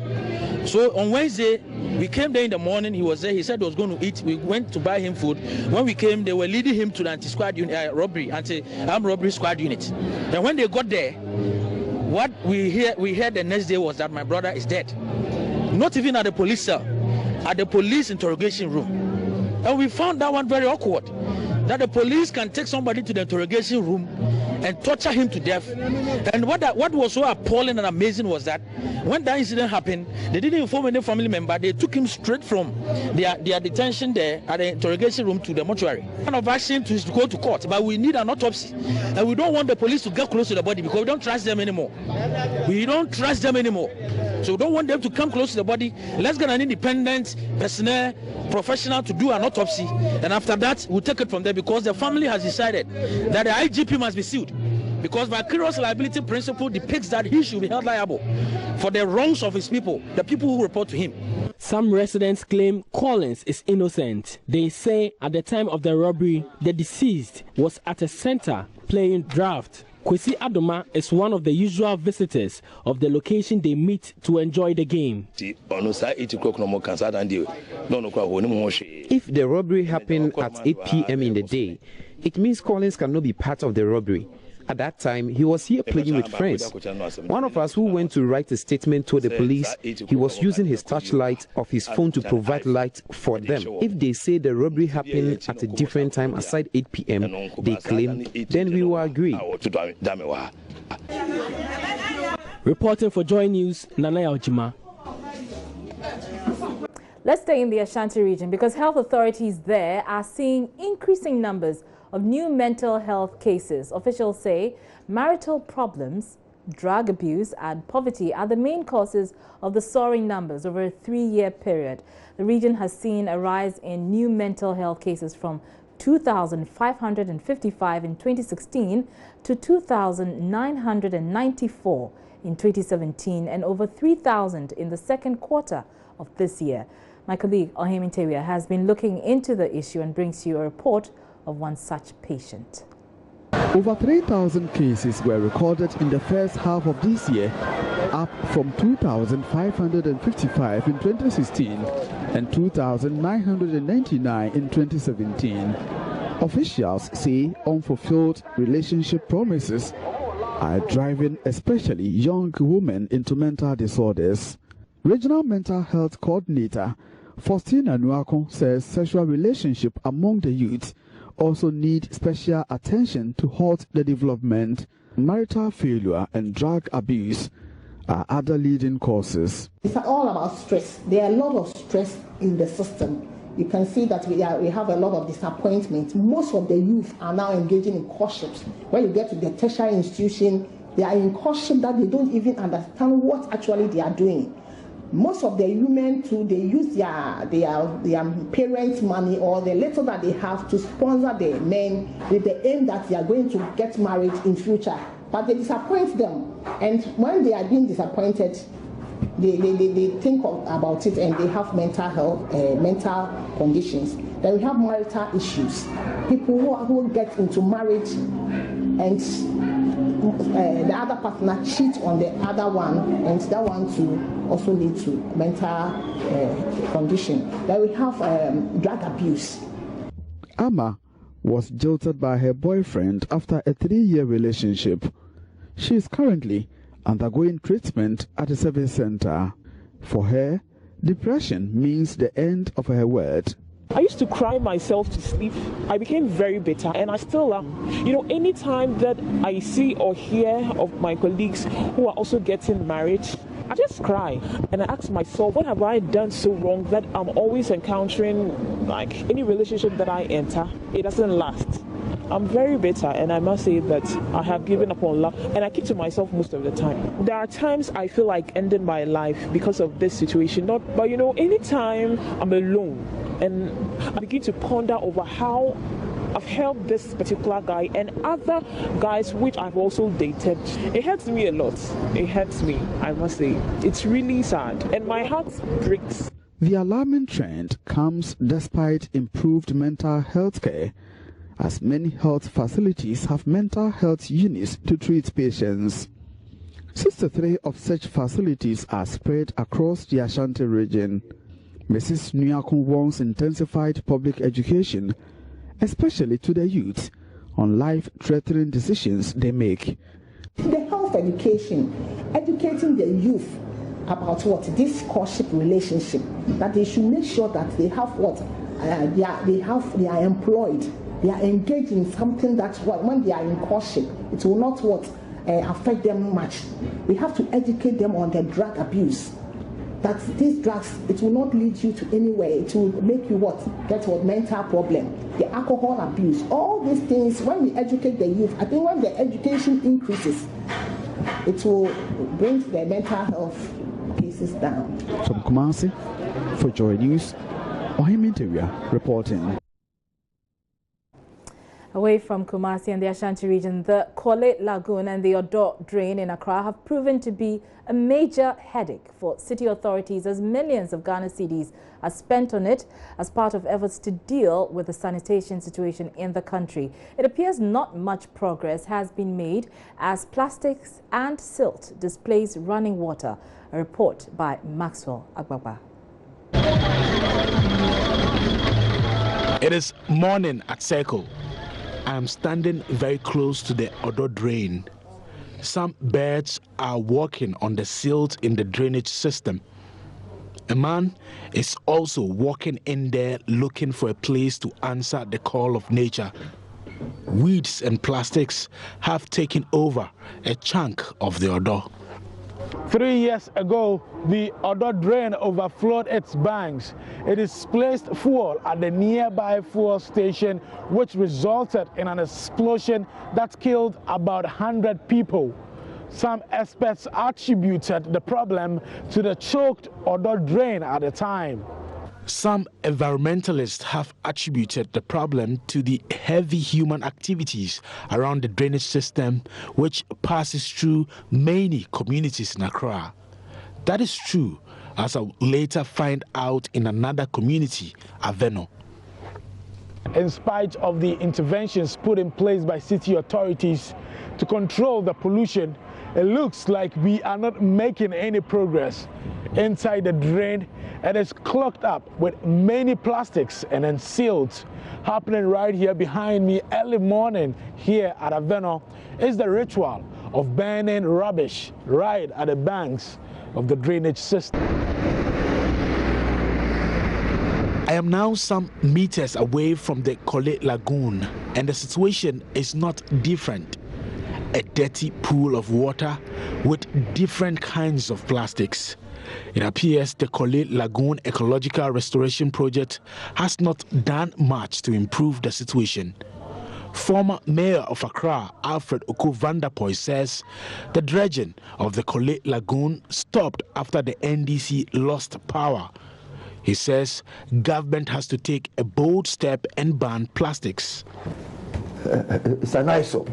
S17: So on Wednesday, we came there in the morning. He was there. He said he was going to eat. We went to buy him food. When we came, they were leading him to the anti-armed robbery squad unit. And when they got there, what we heard the next day was that my brother is dead. Not even at the police cell, at the police interrogation room. And we found that one very awkward. That the police can take somebody to the interrogation room and torture him to death. And what was so appalling and amazing was that when that incident happened, they didn't inform any family member. They took him straight from their detention there at the interrogation room to the mortuary. Kind of action to go to court, but we need an autopsy. And we don't want the police to get close to the body because we don't trust them anymore. We don't trust them anymore. So we don't want them to come close to the body. Let's get an independent personnel, professional to do an autopsy. And after that, we'll take it from there because the family has decided that the IGP must be sued. Because vicarious liability principle depicts that he should be held liable for the wrongs of his people, the people who report to him.
S8: Some residents claim Collins is innocent. They say at the time of the robbery, the deceased was at a center playing draft. Kwesi Adoma is one of the usual visitors of the location they meet to enjoy the game.
S16: If the robbery happened at 8 p.m. in the day, it means Collins cannot be part of the robbery. At that time, he was here playing with friends. One of us who went to write a statement told the police he was using his touchlight of his phone to provide light for them. If they say the robbery happened at a different time aside 8 p.m., they claim, then we will agree.
S8: Reporting for Joy News, Nanaya Ojima.
S1: Let's stay in the Ashanti region because health authorities there are seeing increasing numbers of new mental health cases. Officials say marital problems, drug abuse and poverty are the main causes of the soaring numbers over a 3-year period. The region has seen a rise in new mental health cases from 2,555 in 2016 to 2,994 in 2017 and over 3,000 in the second quarter of this year. My colleague Ohemi Tewia has been looking into the issue and brings you a report of one such patient.
S18: Over 3,000 cases were recorded in the first half of this year, up from 2,555 in 2016 and 2,999 in 2017. Officials say unfulfilled relationship promises are driving especially young women into mental disorders. Regional Mental Health Coordinator Faustina Nuako says sexual relationships among the youth also need special attention to halt the development. Marital failure and drug abuse are other leading causes.
S19: It's all about stress. There are a lot of stress in the system. You can see that we have a lot of disappointment. Most of the youth are now engaging in courtships. When you get to the tertiary institution, they are in courtship that they don't even understand what actually they are doing. Most of the women too, they use their parents' money or the little that they have to sponsor their men with the aim that they are going to get married in future. But they disappoint them, and when they are being disappointed, they think about it and they have mental health, mental conditions. Then we have marital issues. People who get into marriage and the other partner cheat on the other one, and that one too also lead to mental condition. Then we have drug abuse.
S18: Ama, was jilted by her boyfriend after a 3-year relationship. She is currently undergoing treatment at a service center. For her, depression means the end of her world.
S20: I used to cry myself to sleep. I became very bitter, and I still am. You know, anytime that I see or hear of my colleagues who are also getting married, I just cry and I ask myself, what have I done so wrong that I'm always encountering, like, any relationship that I enter, it doesn't last. I'm very bitter, and I must say that I have given up on love, and I keep to myself most of the time. There are times I feel like ending my life because of this situation, but you know, anytime I'm alone and I begin to ponder over how I've helped this particular guy and other guys which I've also dated, it hurts me a lot. It hurts me, I must say. It's really sad, and my heart breaks.
S18: The alarming trend comes despite improved mental health care, as many health facilities have mental health units to treat patients. 63 of such facilities are spread across the Ashanti region. Mrs. Nyakun wants intensified public education, especially to the youth, on life-threatening decisions they make.
S19: The health education, educating the youth about what this courtship relationship, that they should make sure that they have what they are employed. They are engaged in something that when they are in courtship, it will not affect them much. We have to educate them on the drug abuse. That these drugs, it will not lead you to anywhere. It will make you get mental problem. The alcohol abuse, all these things. When we educate the youth, I think when the education increases, it will bring the mental health cases down.
S18: From Kumasi, for Joy News, Ohim Interior reporting.
S1: Away from Kumasi and the Ashanti region, the Korle Lagoon and the Odo Drain in Accra have proven to be a major headache for city authorities, as millions of Ghana cedis are spent on it as part of efforts to deal with the sanitation situation in the country. It appears not much progress has been made as plastics and silt displace running water. A report by Maxwell Agbagba.
S21: It is morning at Circle. I am standing very close to the Odo Drain. Some birds are walking on the silt in the drainage system. A man is also walking in there looking for a place to answer the call of nature. Weeds and plastics have taken over a chunk of the Odo.
S22: 3 years ago, the Odo Drain overflowed its banks. It displaced fuel at the nearby fuel station, which resulted in an explosion that killed about 100 people. Some experts attributed the problem to the choked Odo Drain at the time.
S21: Some environmentalists have attributed the problem to the heavy human activities around the drainage system, which passes through many communities in Accra. That is true, as I will later find out in another community, Aveno.
S22: In spite of the interventions put in place by city authorities to control the pollution, it looks like we are not making any progress. Inside the drain, it is clogged up with many plastics and then silt. Happening right here behind me early morning here at Aveno is the ritual of burning rubbish right at the banks of the drainage system.
S21: I am now some meters away from the Korle Lagoon, and the situation is not different. A dirty pool of water with different kinds of plastics. It appears the Korle Lagoon Ecological Restoration Project has not done much to improve the situation. Former Mayor of Accra, Alfred Oku Vanderpoy, says the dredging of the Korle Lagoon stopped after the NDC lost power. He says government has to take a bold step and ban plastics.
S23: It's an eyesore.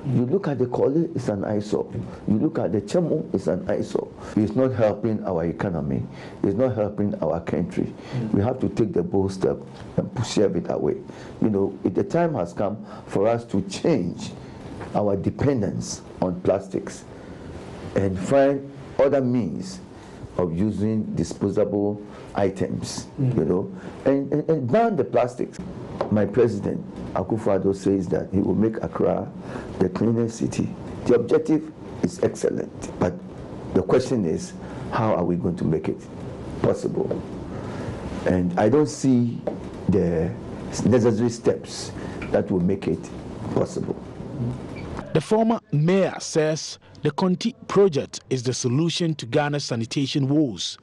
S23: You look at the Korle, it's an eyesore. You look at the Chemo, it's an eyesore. It's not helping our economy. It's not helping our country. We have to take the bold step and push it away. You know, the time has come for us to change our dependence on plastics and find other means of using disposable items, you know, and ban the plastics. My president, Akufo-Addo, says that he will make Accra the cleanest city. The objective is excellent, but the question is, how are we going to make it possible? And I don't see the necessary steps that will make it possible.
S21: The former mayor says the Conti project is the solution to Ghana's sanitation woes.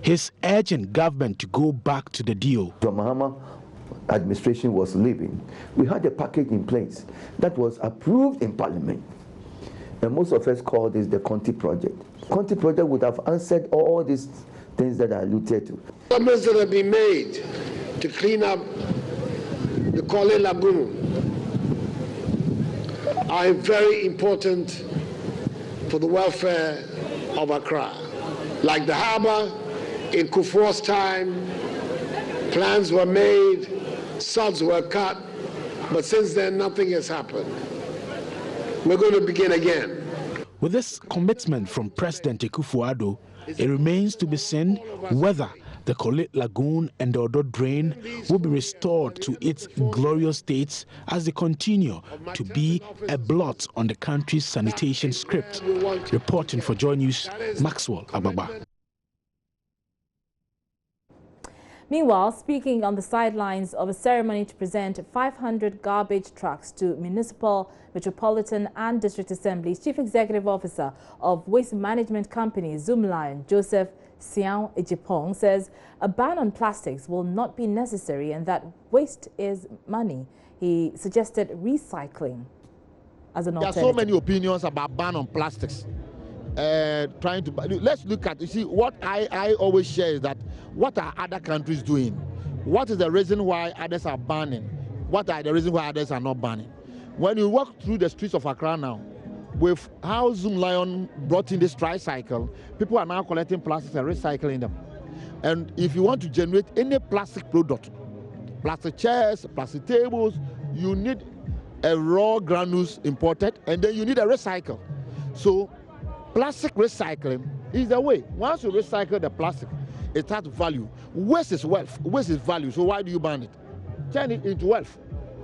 S21: He's urging government to go back to the deal.
S23: John Mahama administration was leaving. We had a package in place that was approved in Parliament. And most of us call this the Conti project. Conti project would have answered all these things that I alluded to.
S14: Developments that have been made to clean up the Korle Lagoon are very important for the welfare of Accra. Like the harbour in Kufuor's time, plans were made, sods were cut, but since then nothing has happened. We're going to begin again.
S21: With this commitment from President Akufo-Addo, it remains to be seen whether the Korle Lagoon and the Odo Drain will be restored to its glorious states as they continue to be a blot on the country's sanitation script. Reporting for Joy News, Maxwell Ababa.
S1: Meanwhile, speaking on the sidelines of a ceremony to present 500 garbage trucks to municipal, metropolitan and district assemblies, Chief Executive Officer of Waste Management Company Zoomlion, Joseph Sian Ejipong, says a ban on plastics will not be necessary and that waste is money. He suggested recycling as an alternative.
S2: There are so many opinions about ban on plastics. Let's look at, you see, what I always share is that what are other countries doing? What is the reason why others are banning? What are the reasons why others are not banning? When you walk through the streets of Accra now, with how Zoomlion brought in this tricycle, people are now collecting plastics and recycling them. And if you want to generate any plastic product, plastic chairs, plastic tables, you need a raw granules imported, and then you need a recycle. So plastic recycling is the way. Once you recycle the plastic, it has value. Waste is wealth. Waste is value. So why do you ban it? Turn it into wealth.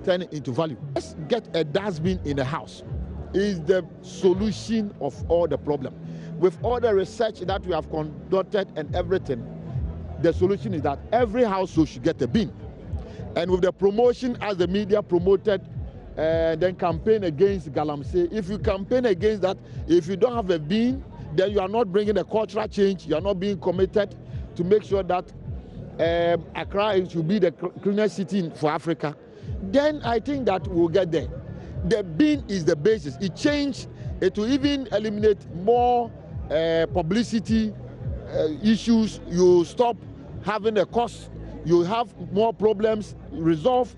S2: Turn it into value. Let's get a dustbin in the house. Is the solution of all the problem. With all the research that we have conducted and everything, the solution is that every household should get a bin. And with the promotion, as the media promoted, then campaign against Galamsey. If you campaign against that, if you don't have a bin, then you are not bringing a cultural change. You are not being committed to make sure that Accra should be the cleanest city for Africa. Then I think that we'll get there. The bin is the basis. It will even eliminate more publicity issues. You stop having a cost. You have more problems resolved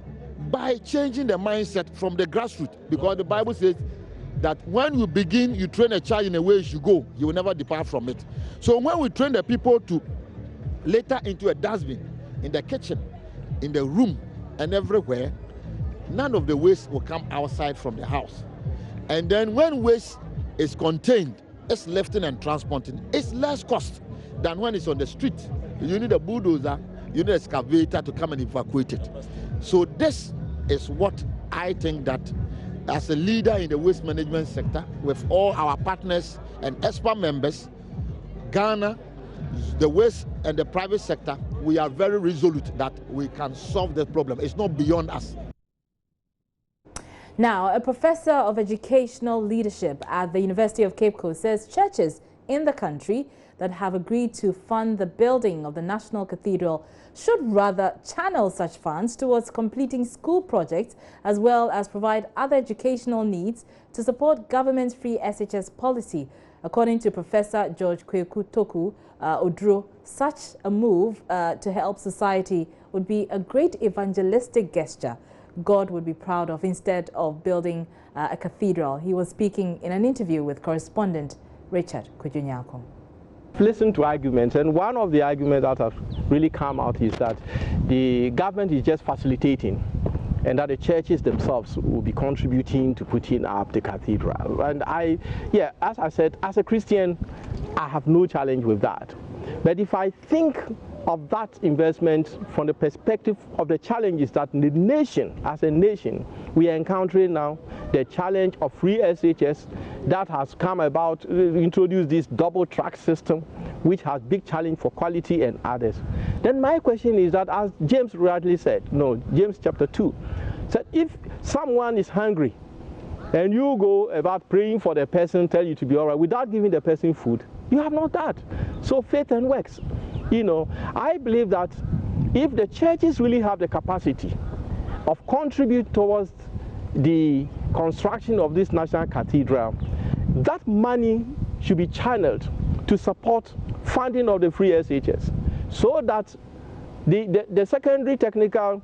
S2: by changing the mindset from the grassroots. Because the Bible says that when you begin, you train a child in a way you should go, you will never depart from it. So when we train the people to later into a dustbin, in the kitchen, in the room, and everywhere, none of the waste will come outside from the house. And then when waste is contained, it's lifting and transporting. It's less cost than when it's on the street. You need a bulldozer, you need an excavator to come and evacuate it. So this is what I think that as a leader in the waste management sector, with all our partners and ESPA members, Ghana, the waste and the private sector, we are very resolute that we can solve this problem. It's not beyond us.
S1: Now, a professor of educational leadership at the University of Cape Coast says churches in the country that have agreed to fund the building of the National Cathedral should rather channel such funds towards completing school projects as well as provide other educational needs to support government's free SHS policy. According to Professor George Kweku Toku Odro, such a move to help society would be a great evangelistic gesture God would be proud of instead of building a cathedral. He was speaking in an interview with correspondent Richard Kujunyako.
S8: Listen to arguments, and one of the arguments that have really come out is that the government is just facilitating and that the churches themselves will be contributing to putting up the cathedral. And as I said, as a Christian, I have no challenge with that.
S3: But if I think of that investment from the perspective of the challenges that the nation, as a nation, we are encountering now, the challenge of free SHS that has come about, introduce this double track system, which has big challenge for quality and others. Then my question is that, as James rightly said, James chapter 2, said if someone is hungry and you go about praying for the person, tell you to be all right, without giving the person food, you have not that. So faith and works. I believe that if the churches really have the capacity of contribute towards the construction of this national cathedral, that money should be channeled to support funding of the free SHS, so that the secondary technical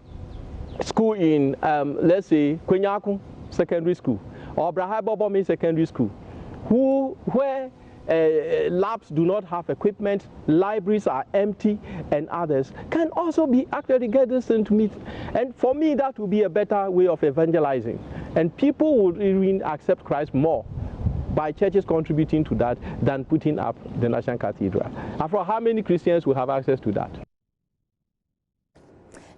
S3: school in, let's say, Kwenyaku Secondary School or Brahabobomi Secondary School, where labs do not have equipment, libraries are empty, and others, can also be actually get this into meet. And for me, that would be a better way of evangelizing. And people would even accept Christ more by churches contributing to that than putting up the National Cathedral. And for how many Christians will have access to that?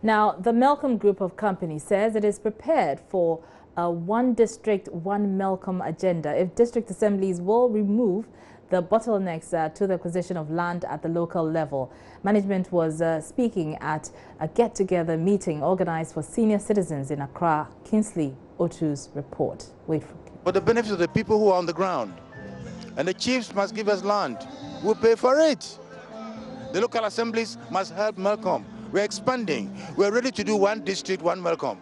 S1: Now, the Melcom group of companies says it is prepared for a one district, one Melcom agenda if district assemblies will remove the bottlenecks to the acquisition of land at the local level. Management was speaking at a get-together meeting organized for senior citizens in Accra. Kingsley Otu's report. Wait for it.
S5: For the benefit of the people who are on the ground. And the chiefs must give us land. We'll pay for it. The local assemblies must help Melcom. We're expanding. We're ready to do one district, one Melcom.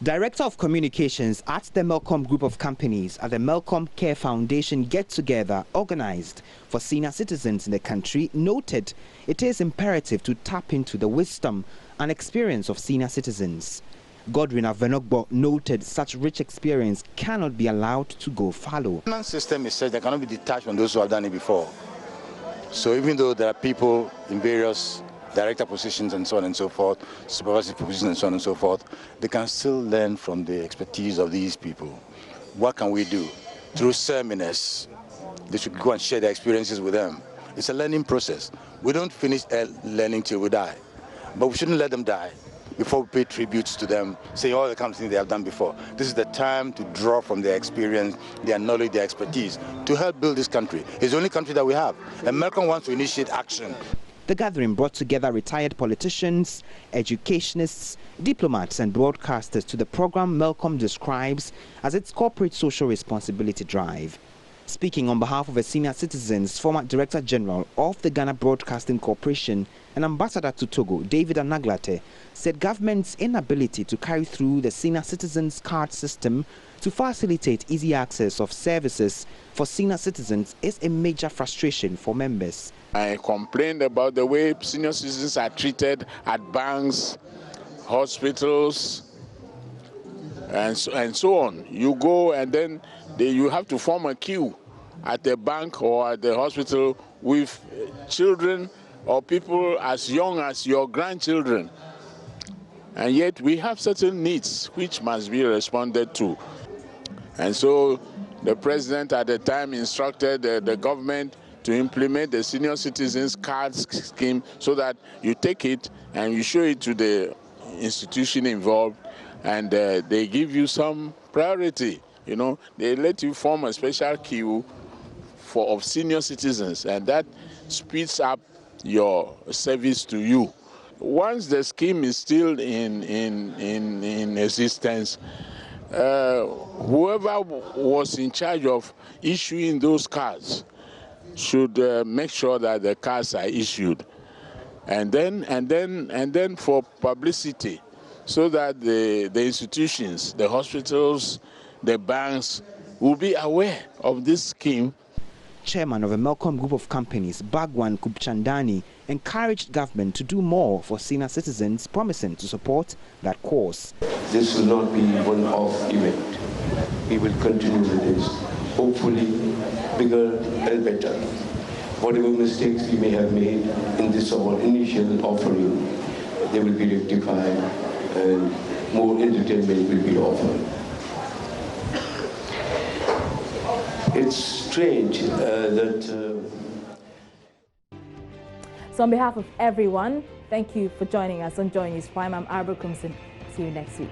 S7: Director of Communications at the Melcom group of companies at the Melcom Care Foundation get-together organized for senior citizens in the country noted it is imperative to tap into the wisdom and experience of senior citizens. Godwin Avenogbo noted such rich experience cannot be allowed to go fallow.
S5: The finance system is such that cannot be detached from those who have done it before. So even though there are people in various director positions and so on and so forth, supervisory positions and so on and so forth, they can still learn from the expertise of these people. What can we do? Through seminars, they should go and share their experiences with them. It's a learning process. We don't finish learning till we die, but we shouldn't let them die before we pay tributes to them, say all the kind of things they have done before. This is the time to draw from their experience, their knowledge, their expertise, to help build this country. It's the only country that we have, and Melcom wants to initiate action.
S7: The gathering brought together retired politicians, educationists, diplomats and broadcasters to the program Melcom describes as its corporate social responsibility drive. Speaking on behalf of the senior citizens, former Director General of the Ghana Broadcasting Corporation and Ambassador to Togo, David Anaglate, said government's inability to carry through the senior citizens card system to facilitate easy access of services for senior citizens is a major frustration for members.
S6: I complained about the way senior citizens are treated at banks, hospitals, and so on. You go and then you have to form a queue at the bank or at the hospital with children or people as young as your grandchildren. And yet we have certain needs which must be responded to. And so the president at the time instructed the government to implement the senior citizens card scheme so that you take it and you show it to the institution involved, and they give you some priority. You know, they let you form a special queue of senior citizens, and that speeds up your service to you. Once the scheme is still in existence, whoever was in charge of issuing those cards should make sure that the cards are issued, and then for publicity, so that the institutions, the hospitals, the banks will be aware of this scheme.
S7: Chairman of a Melcom group of companies, Bhagwan Kupchandani, encouraged government to do more for senior citizens, promising to support that cause.
S24: This will not be one-off event. We will continue with this, hopefully bigger and better. Whatever mistakes we may have made in this our initial offering, they will be rectified and more entertainment will be offered. It's strange that
S1: So on behalf of everyone, thank you for joining us on Joy News Prime. I'm Arbor Kumson. See you next week.